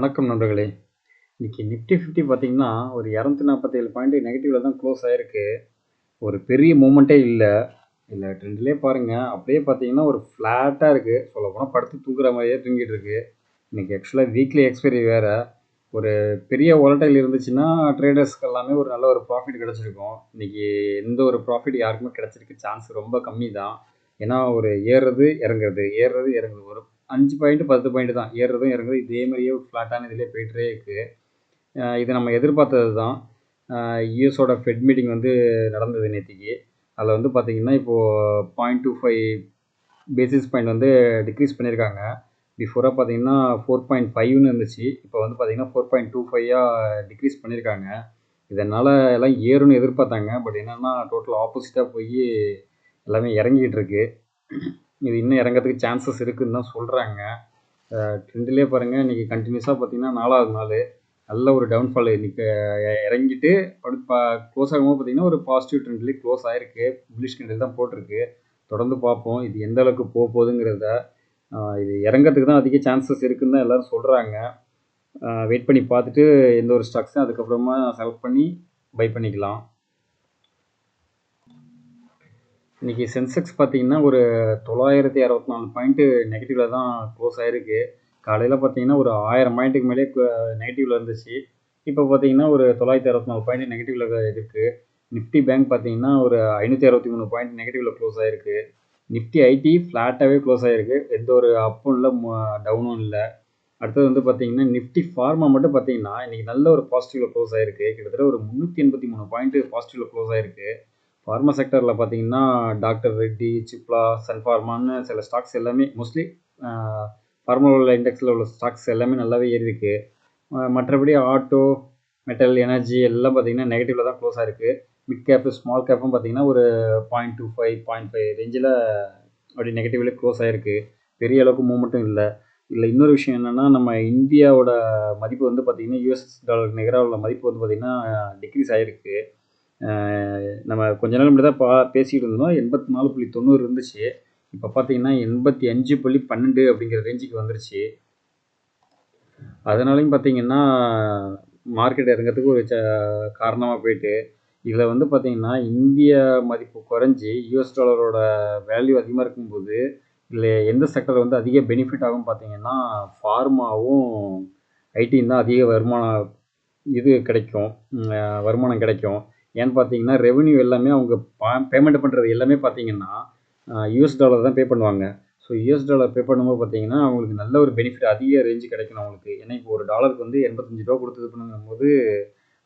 வணக்கம் நண்பர்களே. இன்னைக்கு நிஃப்டி 50 பார்த்தீங்கன்னா, ஒரு 247 பாயிண்ட் நெகட்டிவ்ல தான் க்ளோஸ் ஆயிருக்கு. ஒரு பெரிய மூவ்மெண்ட்டே இல்ல. ட்ரெண்ட்லயே பாருங்க, அப்படியே பார்த்தீங்கன்னா ஒரு ஃப்ளாட்டா இருக்கு. சொல்லப்போனா படுத்து தூங்குற மாரியே தூங்கிட்டு இருக்கு. இன்னைக்கு ஆக்சுவலா வீக்லி எக்ஸ்பைரி வேற. ஒரு பெரிய வோலடைல் இருந்துச்சுன்னா, ட்ரேடர்ஸ்க்கு எல்லாமே ஒரு நல்ல ஒரு ப்ராஃபிட் கிடைச்சிருக்கும். இன்னைக்கு எந்த ஒரு ப்ராஃபிட் யாருக்குமே கிடைச்சிருக்க சான்ஸ் ரொம்ப கம்மி தான். ஏன்னா, ஒரு ஏறுறது, இறங்குறது, ஏறுறது, இறங்குறது. ஒரு 5 பாயிண்ட் 10 பாயிண்ட் தான். ஏறுறதும், இறங்குறதும் இதே மாரியே ஒரு ஃப்ளாட்டான இதிலே போயிட்டே இருக்கு. இது நம்ம எதிர்பார்த்தது தான். யுஎஸோட ஃபெட் மீட்டிங் வந்து நடந்தது நேத்திக்கு. அதில வந்து பார்த்தீங்கன்னா, இப்போ 0.25 பேசிஸ் பாயிண்ட் வந்து டிக்ரீஸ் பண்ணியிருக்காங்க. பிஃபோரா பார்த்தீங்கன்னா 4.5ன்னு இருந்துச்சு. இப்போ வந்து பார்த்தீங்கன்னா 4.25ஆ டிக்ரீஸ் பண்ணியிருக்காங்க. இதனால எல்லாம் ஏறும்னு எதிர்பார்த்தாங்க. பட் என்னன்னா டோட்டல் ஆப்போசிட்டா போயி எல்லாமே இறங்கிட்டு இருக்கு. இது இன்னும் இறங்கறதுக்கு சான்சஸ் இருக்குன்னு தான் சொல்றாங்க. ட்ரெண்ட்லயே பாருங்க, இன்னைக்கு கன்டினியூஸா பார்த்தீங்கன்னா 4வது நாளு நல்ல ஒரு டவுன்ஃபால். இன்னைக்கு இறங்கிட்டு க்ளோஸ் ஆகும்போது பார்த்தீங்கன்னா ஒரு பாசிட்டிவ் ட்ரெண்ட்லேயே க்ளோஸ் ஆயிருக்கு. புல்லிஷ் கேண்டில் தான் போட்டிருக்கு. தொடர்ந்து பார்ப்போம் இது எந்த அளவுக்கு போகுதுங்கிறத. இது இறங்கறதுக்கு தான் அதிக சான்சஸ் இருக்குன்னு தான் எல்லாரும் சொல்கிறாங்க. வெயிட் பண்ணி பார்த்துட்டு எந்த ஒரு ஸ்டாக்ஸும் அதுக்கப்புறமா செலக்ட் பண்ணி பை பண்ணிக்கலாம். இன்றைக்கி சென்செக்ஸ் பார்த்தீங்கன்னா ஒரு 964 பாயிண்ட்டு நெகட்டிவில் தான் க்ளோஸ் ஆகிருக்கு. காலையில் பார்த்தீங்கன்னா ஒரு 1000 பாயிண்ட்டுக்கு மேலே நெகட்டிவில் இருந்துச்சு. இப்போ பார்த்தீங்கன்னா ஒரு 964 பாயிண்ட் நெகட்டிவில் இருக்குது. நிஃப்டி பேங்க் பார்த்தீங்கன்னா ஒரு 563 பாயிண்ட் நெகட்டிவில் க்ளோஸ் ஆகிருக்கு. நிஃப்டி ஐடி ஃப்ளாட்டாகவே க்ளோஸ் ஆகிருக்கு. எந்த ஒரு அப்பும் இல்லை, டவுனும் இல்லை. அடுத்தது வந்து பார்த்தீங்கன்னா நிஃப்டி ஃபார்மா மட்டும் பார்த்தீங்கன்னா இன்றைக்கி நல்ல ஒரு பாசிட்டிவில் க்ளோஸ் ஆகிருக்கு. கிட்டத்தட்ட ஒரு 383 பாயிண்ட்டு பாசிட்டிவில் க்ளோஸ் ஆகிருக்கு. ஃபார்மா செக்டரில் பார்த்தீங்கன்னா டாக்டர் ரெட்டி, சிப்லா, சன் ஃபார்மான்னு சில ஸ்டாக்ஸ் எல்லாமே மோஸ்ட்லி ஃபார்மா உள்ள இண்டெக்ஸில் உள்ள ஸ்டாக்ஸ் எல்லாமே நல்லாவே ஏறி இருக்கு. மற்றபடி ஆட்டோ, மெட்டல், எனர்ஜி எல்லாம் பார்த்தீங்கன்னா நெகட்டிவில் தான் க்ளோஸ் ஆகிருக்கு. மிட் கேப்பு, ஸ்மால் கேப்பும் பார்த்தீங்கன்னா ஒரு 0.25, 0.5 ரேஞ்சில் அப்படி நெகட்டிவ்லேயே க்ளோஸ் ஆகிருக்கு. பெரிய அளவுக்கு மூவ்மெண்ட்டும் இல்லை. இதில் இன்னொரு விஷயம் என்னென்னா, நம்ம இந்தியாவோட மதிப்பு வந்து பார்த்திங்கன்னா யூஎஸ் டாலருக்கு நிகராக உள்ள மதிப்பு வந்து பார்த்திங்கன்னா டிக்ரீஸ் ஆகிருக்கு. நம்ம கொஞ்ச நாள் முன்னாடி தான் பேசிகிட்டு இருந்தோம். 84.90 இருந்துச்சு. இப்போ பார்த்தீங்கன்னா 85.12 அப்படிங்கிற ரேஞ்சுக்கு வந்துருச்சு. அதனாலையும் பார்த்தீங்கன்னா மார்க்கெட் இறங்கிறதுக்கு ஒரு காரணமாக போயிட்டு, இதில் வந்து பார்த்தீங்கன்னா இந்திய மதிப்பு குறைஞ்சி யூஎஸ் டாலரோட வேல்யூ அதிகமாக இருக்கும்போது, இதில் எந்த செக்டர் வந்து அதிக பெனிஃபிட் ஆகும் பார்த்தீங்கன்னா ஃபார்மாவும் ஐடியும் தான் அதிக வருமானம் கிடைக்கும். ஏன்னு பார்த்தீங்கன்னா ரெவென்யூ எல்லாமே அவங்க பேமெண்ட் பண்ணுறது எல்லாமே பார்த்தீங்கன்னா யூஎஸ் டாலர் தான் பே பண்ணுவாங்க. ஸோ யூஎஸ் டாலர் பே பண்ணும்போது பார்த்தீங்கன்னா அவங்களுக்கு நல்ல ஒரு பெனிஃபிட் அதிக ரேஞ்சு கிடைக்கணும் அவங்களுக்கு. ஏன்னா இப்போ ஒரு டாலருக்கு வந்து 85 ரூபா கொடுத்து இது பண்ணும்போது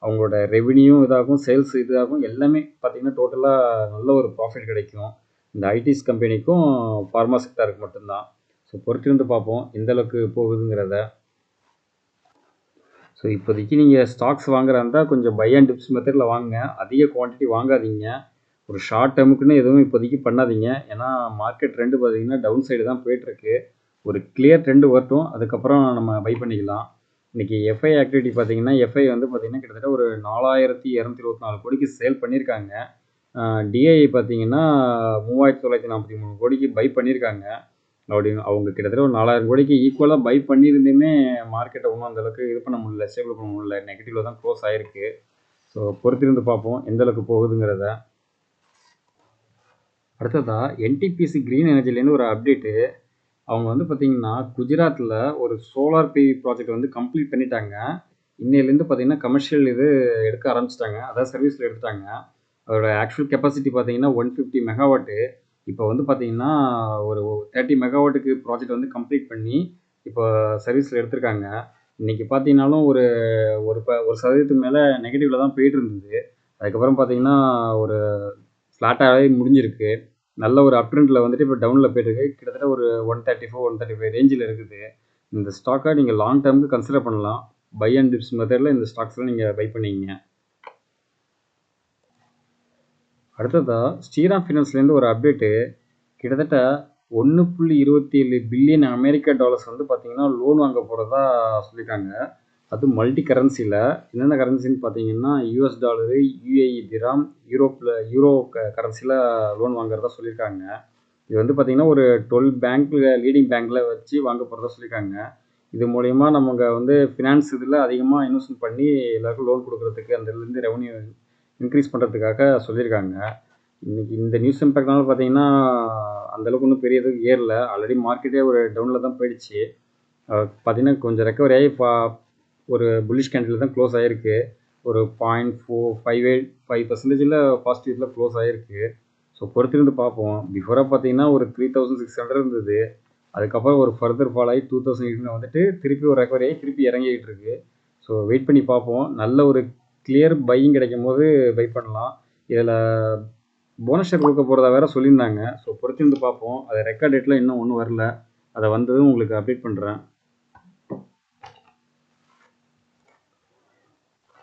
அவங்களோட ரெவென்யூ இதாகும், சேல்ஸ் இதாகும், எல்லாமே பார்த்தீங்கன்னா டோட்டலாக நல்ல ஒரு ப்ராஃபிட் கிடைக்கும். இந்த ஐடிஸ் கம்பெனிக்கும் ஃபார்மா செக்டருக்கு மட்டும்தான். ஸோ பொறுத்திருந்து பார்ப்போம் எந்த அளவுக்கு போகுதுங்கிறத. ஸோ இப்போதைக்கு நீங்கள் ஸ்டாக்ஸ் வாங்குறா இருந்தால் கொஞ்சம் பை அண்ட் டிப்ஸ் மெத்தடில் வாங்குங்க. அதிக குவான்டிட்டி வாங்காதீங்க. ஒரு ஷார்ட் டேர்முக்குன்னு எதுவும் இப்போதைக்கு பண்ணாதீங்க. ஏன்னா மார்க்கெட் ட்ரெண்டு பார்த்தீங்கன்னா டவுன் சைடு தான் போயிட்டுருக்கு. ஒரு கிளியர் ட்ரெண்டு வரட்டும், அதுக்கப்புறம் நம்ம பை பண்ணிக்கலாம். இன்றைக்கி எஃப்ஐ ஆக்டிவிட்டி பார்த்தீங்கன்னா எஃப்ஐ வந்து பார்த்தீங்கன்னா கிட்டத்தட்ட ஒரு 4224 கோடிக்கு சேல் பண்ணியிருக்காங்க. டிஐ பார்த்தீங்கன்னா 3943 கோடிக்கு பை பண்ணியிருக்காங்க. அப்படின்னு அவங்க கிட்டத்தட்ட ஒரு 4000 கோடிக்கு ஈக்குவலாக பை பண்ணியிருந்துமே மார்க்கெட்டை ஒன்றும் அந்தளவுக்கு இது பண்ண முடியல, ஸ்டேபிள் பண்ண முடியல. நெகட்டிவில் தான் க்ளோஸ் ஆகிருக்கு. ஸோ பொறுத்திருந்து பார்ப்போம் எந்த அளவுக்கு போகுதுங்கிறத. அடுத்ததாக என்டிபிசி க்ரீன் எனர்ஜிலேருந்து ஒரு அப்டேட்டு. அவங்க வந்து பார்த்திங்கன்னா குஜராத்தில் ஒரு சோலார் பிவி ப்ராஜெக்ட் வந்து கம்ப்ளீட் பண்ணிட்டாங்க. இன்னையிலேருந்து பார்த்திங்கன்னா கமர்ஷியல் இது எடுக்க ஆரம்பிச்சிட்டாங்க. அதாவது சர்வீஸில் எடுத்துட்டாங்க. அதோட ஆக்சுவல் கெப்பாசிட்டி பார்த்திங்கன்னா 150 மெகாவாட்டு. இப்போ வந்து பார்த்திங்கன்னா ஒரு 30 மெகாவாட்டுக்கு ப்ராஜெக்ட் வந்து கம்ப்ளீட் பண்ணி இப்போ சர்வீஸில் எடுத்திருக்காங்க. இன்றைக்கி பார்த்தீங்கன்னாலும் ஒரு ஒரு ஒரு சதவீதத்துக்கு மேலே நெகட்டிவில் தான் போயிட்டு இருந்தது. அதுக்கப்புறம் பார்த்திங்கன்னா ஒரு ஃப்ளாட்டாகவே முடிஞ்சிருக்கு. நல்ல ஒரு அப் ட்ரெண்டில் வந்துட்டு இப்போ டவுனில் போயிட்டுருக்கு. கிட்டத்தட்ட ஒரு 134, 135 ரேஞ்சில் இருக்குது. இந்த ஸ்டாக்கை நீங்கள் லாங் டேர்முக்கு கன்சிடர் பண்ணலாம். பை அண்ட் டிப்ஸ் மெத்தடில் இந்த ஸ்டாக்ஸ்லாம் நீங்கள் பை பண்ணிங்க. அடுத்ததாக ஸ்ரீராம் ஃபினான்ஸ்லேருந்து ஒரு அப்டேட்டு. கிட்டத்தட்ட 1.27 பில்லியன் அமெரிக்கா டாலர்ஸ் வந்து பார்த்திங்கன்னா லோன் வாங்க போகிறதா சொல்லியிருக்காங்க. அது மல்டி கரன்சியில். என்னென்ன கரன்சின்னு பார்த்தீங்கன்னா US dollar, UAE dirham, euro கரன்சியில் லோன் வாங்குறதா சொல்லியிருக்காங்க. இது வந்து பார்த்திங்கன்னா ஒரு 12 பேங்க்கில் லீடிங் பேங்க்கில் வச்சு வாங்க போகிறதா சொல்லியிருக்காங்க. இது மூலயமா நமக்கு வந்து ஃபினான்ஸ் இதில் அதிகமாக இன்வெஸ்ட்மெண்ட் பண்ணி எல்லாருக்கும் லோன் கொடுக்குறதுக்கு அந்த இதுலேருந்து ரெவன்யூ இன்க்ரீஸ் பண்ணுறதுக்காக சொல்லியிருக்காங்க. இன்றைக்கி இந்த நியூஸ் இம்பேக்ட்னால பார்த்தீங்கன்னா அந்தளவுக்கு ஒன்றும் பெரிய இதுக்கு ஏறல. ஆல்ரெடி மார்க்கெட்டே ஒரு டவுனில் தான் போயிடுச்சு. பார்த்தீங்கன்னா கொஞ்சம் ரெக்கவரி ஆகி ஒரு புல்லிஷ் கேண்டில் தான் க்ளோஸ் ஆகிருக்கு. ஒரு 0.458 பாசிட்டிவில் க்ளோஸ் ஆகிருக்கு. ஸோ பொறுத்திருந்து பார்ப்போம். பிஃபோராக பார்த்தீங்கன்னா ஒரு 3600 இருந்தது. அதுக்கப்புறம் ஒரு ஃபர்தர் ஃபால் ஆகி 2800 வந்துட்டு திருப்பி ஒரு ரெக்கவரி ஆகி திருப்பி இறங்கிட்டு இருக்கு. ஸோ வெயிட் பண்ணி பார்ப்போம். நல்ல ஒரு கிளியர் பையிங் கிடைக்கும் போது பை பண்ணலாம். இதில் போனஸ் ஷேர் கொடுக்க போகிறதா வேறு சொல்லியிருந்தாங்க. ஸோ பொறுத்திருந்து பார்ப்போம். அது ரெக்கார்ட் டேட்டில் இன்னும் ஒன்றும் வரல. அதை வந்ததும் உங்களுக்கு அப்டேட் பண்ணுறேன்.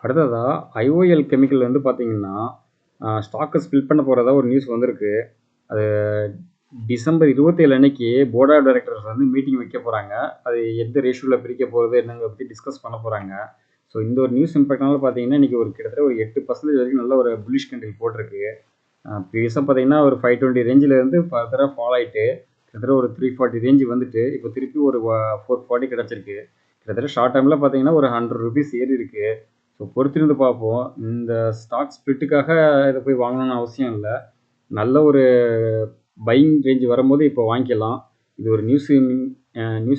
அடுத்ததாக ஐஓஎல் கெமிக்கல் வந்து பார்த்தீங்கன்னா ஸ்டாக்கை ஸ்பில் பண்ண போகிறதா ஒரு நியூஸ் வந்திருக்கு. அது டிசம்பர் 27 அன்னைக்கு போர்ட் ஆஃப் டைரக்டர்ஸ் வந்து மீட்டிங் வைக்க போகிறாங்க. அது எந்த ரேஷியோவில் பிரிக்க போகிறது என்னங்க பற்றி டிஸ்கஸ் பண்ண போகிறாங்க. ஸோ இந்த ஒரு நியூஸ் இம்பேக்ட்னால பார்த்தீங்கன்னா இன்றைக்கி ஒரு கிட்டத்தட்ட ஒரு 8% வரைக்கும் நல்ல ஒரு புல்லிஷ் கேண்டில் போட்டிருக்கு. ப்ரீவியஸாக பார்த்தீங்கன்னா ஒரு 520 ரேஞ்சிலேருந்து ஃபர்தராக ஃபால் ஆகிட்டு கிட்டத்தட்ட ஒரு 340 ரேஞ்சு வந்துட்டு இப்போ திருப்பி ஒரு 440 கிடச்சிருக்கு. கிட்டத்தட்ட ஷார்ட் டைமில் பார்த்தீங்கன்னா ஒரு 100 ருபீஸ் ஏறி இருக்குது. ஸோ பொறுத்திருந்து பார்ப்போம். இந்த ஸ்டாக் ஸ்பிளிட்டுக்காக இதை போய் வாங்கணும்னு அவசியம் இல்லை. நல்ல ஒரு பையிங் ரேஞ்சு வரும்போது இப்போ வாங்கிக்கலாம். இது ஒரு நியூஸ்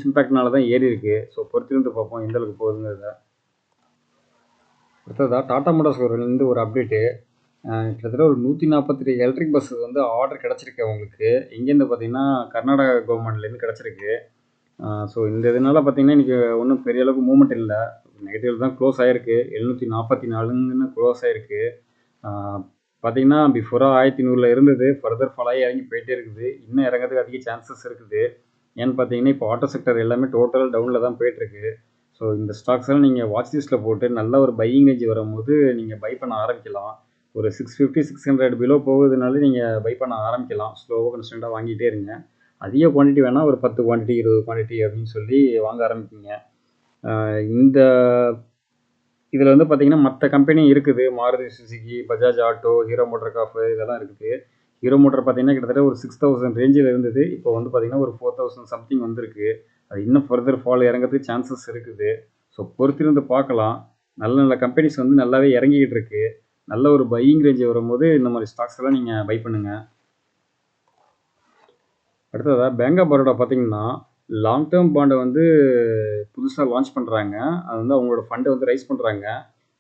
இம்பேக்ட்னால தான் ஏறி இருக்குது. ஸோ பொறுத்திருந்து பார்ப்போம் எந்த அளவுக்கு போகுதுங்கிறத. அடுத்ததாக டாடா மோட்டார்ஸ்லேருந்து ஒரு அப்டேட்டு. கிட்டத்தட்ட ஒரு 142 எலக்ட்ரிக் பஸ் வந்து ஆர்டர் கிடச்சிருக்கு அவங்களுக்கு. எங்கேருந்து பார்த்தீங்கன்னா கர்நாடகா கவர்மெண்ட்லேருந்து கிடச்சிருக்கு. ஸோ இந்த இதனால் பார்த்தீங்கன்னா இன்றைக்கி ஒன்றும் பெரிய அளவுக்கு மூவ்மெண்ட் இல்லை. நெகட்டிவ் தான் க்ளோஸ் ஆகிருக்கு. 744ன்னு க்ளோஸ் ஆகிருக்கு. பார்த்தீங்கன்னா பிஃபோராக 1100 இருந்தது. ஃபர்தர் ஃபால் ஆகி இறங்கி போயிட்டே இருக்குது. இன்னும் இறங்கிறதுக்கு அதிக சான்சஸ் இருக்குது. ஏன்னு பார்த்தீங்கன்னா இப்போ ஆட்டோ செக்டர் எல்லாமே டோட்டல் டவுனில் தான் போயிட்டுருக்கு. ஸோ இந்த ஸ்டாக்ஸ் எல்லாம் நீங்கள் வாட்ச் லிஸ்ட்டில் போட்டு நல்ல ஒரு பையிங் ரேஞ்சு வரும்போது நீங்கள் பை பண்ண ஆரம்பிக்கலாம். ஒரு 650 600 பிலோ போகுதுனால நீங்கள் பை பண்ண ஆரம்பிக்கலாம். ஸ்லோவாக கன்ஸ்டண்ட்டாக வாங்கிட்டே இருங்க. அதிக குவான்டிட்டி வேணால் ஒரு 10 குவான்டிட்டி 20 குவான்டிட்டி அப்படின்னு சொல்லி வாங்க ஆரம்பிப்பீங்க. இந்த இதில் வந்து பார்த்தீங்கன்னா மற்ற கம்பெனி இருக்குது. மாருதி சுசுகி, பஜாஜ் ஆட்டோ, ஹீரோ மோட்டார் கார்ப் இதெல்லாம் இருக்குது. ஹீரோ மோட்டார் பார்த்தீங்கன்னா கிட்டத்தட்ட ஒரு 6000 ரேஞ்சில் இருந்தது. இப்போ வந்து பார்த்தீங்கன்னா ஒரு 4000 சம்திங் வந்திருக்கு. அது இன்னும் ஃபர்தர் ஃபால் இறங்கிறதுக்கு சான்சஸ் இருக்குது. ஸோ பொறுத்திருந்து பார்க்கலாம். நல்ல நல்ல கம்பெனிஸ் வந்து நல்லாவே இறங்கிக்கிட்டு இருக்கு. நல்ல ஒரு பையிங் ரேஞ்சு வரும்போது இந்த மாதிரி ஸ்டாக்ஸ் எல்லாம் நீங்கள் பை பண்ணுங்கள். அடுத்ததாக பேங்க் ஆஃப் பரோடா பார்த்தீங்கன்னா லாங் டேர்ம் பாண்டை வந்து புதுசாக லான்ச் பண்ணுறாங்க. அது வந்து அவங்களோட ஃபண்டை வந்து ரைஸ் பண்ணுறாங்க.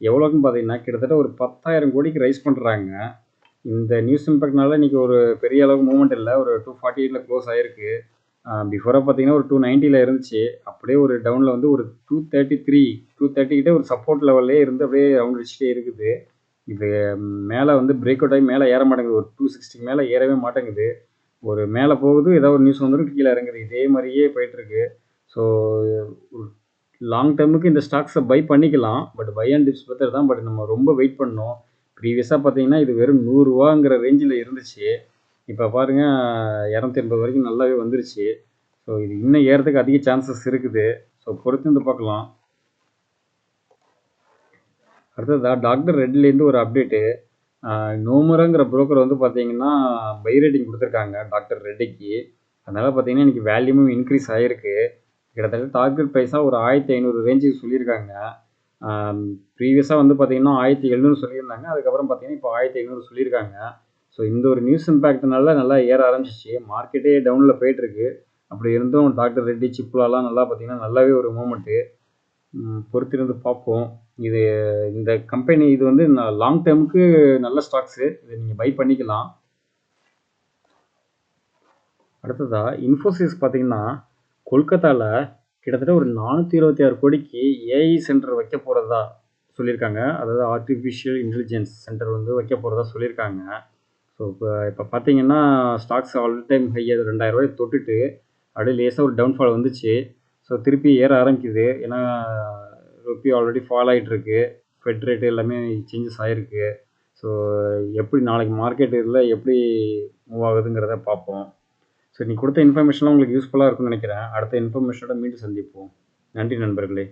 எவ்வளோக்குன்னு பார்த்தீங்கன்னா கிட்டத்தட்ட ஒரு 10,000 கோடிக்கு ரைஸ் பண்ணுறாங்க. இந்த நியூஸ் இம்பேக்ட்னால இன்றைக்கி ஒரு பெரிய அளவுக்கு மூவ்மெண்ட் இல்லை. ஒரு 248 க்ளோஸ் ஆகிருக்கு. பிஃபோராக பார்த்தீங்கன்னா ஒரு 290 இருந்துச்சு. அப்படியே ஒரு டவுனில் வந்து ஒரு 230 கிட்டே ஒரு சப்போர்ட் லெவல்லே இருந்து அப்படியே ரவுண்ட் அடிச்சுட்டே இருக்குது. இது மேலே வந்து பிரேக் அவுட் ஆகி மேலே ஏற மாட்டேங்குது. ஒரு 260 மேலே ஏறவே மாட்டேங்குது. ஒரு மேலே போகுது, ஏதாவது ஒரு நியூஸ் வந்துடும், கீழே இறங்குது. இதே மாதிரியே போயிட்டுருக்கு. ஸோ லாங் டேர்முக்கு இந்த ஸ்டாக்ஸை பை பண்ணிக்கலாம். But buy and dips better தான். பட் நம்ம ரொம்ப வெயிட் பண்ணணும். ப்ரீவியஸாக பார்த்தீங்கன்னா இது வெறும் 100 ரூபாங்கிற ரேஞ்சில் இருந்துச்சு. இப்போ பாருங்கள் 280 வரைக்கும் நல்லாவே வந்துருச்சு. ஸோ இது இன்னும் ஏறதுக்கு அதிக சான்சஸ் இருக்குது. ஸோ பொறுத்து வந்து பார்க்கலாம். அடுத்ததாக டாக்டர் ரெட்லேருந்து ஒரு அப்டேட்டு. நோமுராங்கிற புரோக்கர் வந்து பார்த்தீங்கன்னா பை ரேட்டிங் கொடுத்துருக்காங்க டாக்டர் ரெட்டிக்கு. அதனால் பார்த்தீங்கன்னா இன்றைக்கி வேல்யூமும் இன்க்ரீஸ் ஆகிருக்கு. கிட்டத்தட்ட டார்கெட் ப்ரைஸாக ஒரு 1500 ரேஞ்சுக்கு சொல்லியிருக்காங்க. ப்ரீவியஸாக வந்து பார்த்தீங்கன்னா 1700 சொல்லியிருந்தாங்க. அதுக்கப்புறம் பார்த்தீங்கன்னா இப்போ 1500 சொல்லியிருக்காங்க. ஸோ இந்த ஒரு நியூஸ் இம்பேக்ட்னால நல்லா ஏற ஆரம்பிச்சிச்சு. மார்க்கெட்டே டவுனில் போயிட்டுருக்கு. அப்படி இருந்தும் டாக்டர் ரெட்டி, சிப்லாலாம் நல்லா பார்த்தீங்கன்னா நல்லாவே ஒரு மூமெண்ட்டு. பொறுத்திருந்து பார்ப்போம். இந்த கம்பெனி இது வந்து லாங் டேர்முக்கு நல்ல ஸ்டாக்ஸு. இதை நீங்கள் பை பண்ணிக்கலாம். அடுத்ததாக இன்ஃபோசிஸ் பார்த்தீங்கன்னா கொல்கத்தாவில் கிட்டத்தட்ட ஒரு 426 கோடிக்கு ஏஐ சென்டர் வைக்க போகிறதா சொல்லியிருக்காங்க. அதாவது ஆர்டிஃபிஷியல் இன்டெலிஜென்ஸ் சென்டர் வந்து வைக்க போகிறதா சொல்லியிருக்காங்க. ஸோ இப்போ பார்த்தீங்கன்னா ஸ்டாக்ஸ் ஆல் டைம் ஹை 2000 ரூபாய் தொட்டுட்டு அப்படியே லேசாக ஒரு டவுன்ஃபால் வந்துச்சு. ஸோ திருப்பி ஏற ஆரம்பிக்குது. ஏன்னா ருப்பி ஆல்ரெடி ஃபால் ஆகிட்டுருக்கு. ஃபெட் ரேட்டு எல்லாமே சேஞ்சஸ் ஆகிருக்கு. ஸோ எப்படி நாளைக்கு மார்க்கெட் இதில் எப்படி மூவ் ஆகுதுங்கிறத பார்ப்போம். ஸோ நீ கொடுத்த இன்ஃபர்மேஷன்லாம் உங்களுக்கு யூஸ்ஃபுல்லாக இருக்கும்னு நினைக்கிறேன். அடுத்த இன்ஃபர்மேஷனோட மீண்டும் சந்திப்போம். நன்றி நண்பர்களே.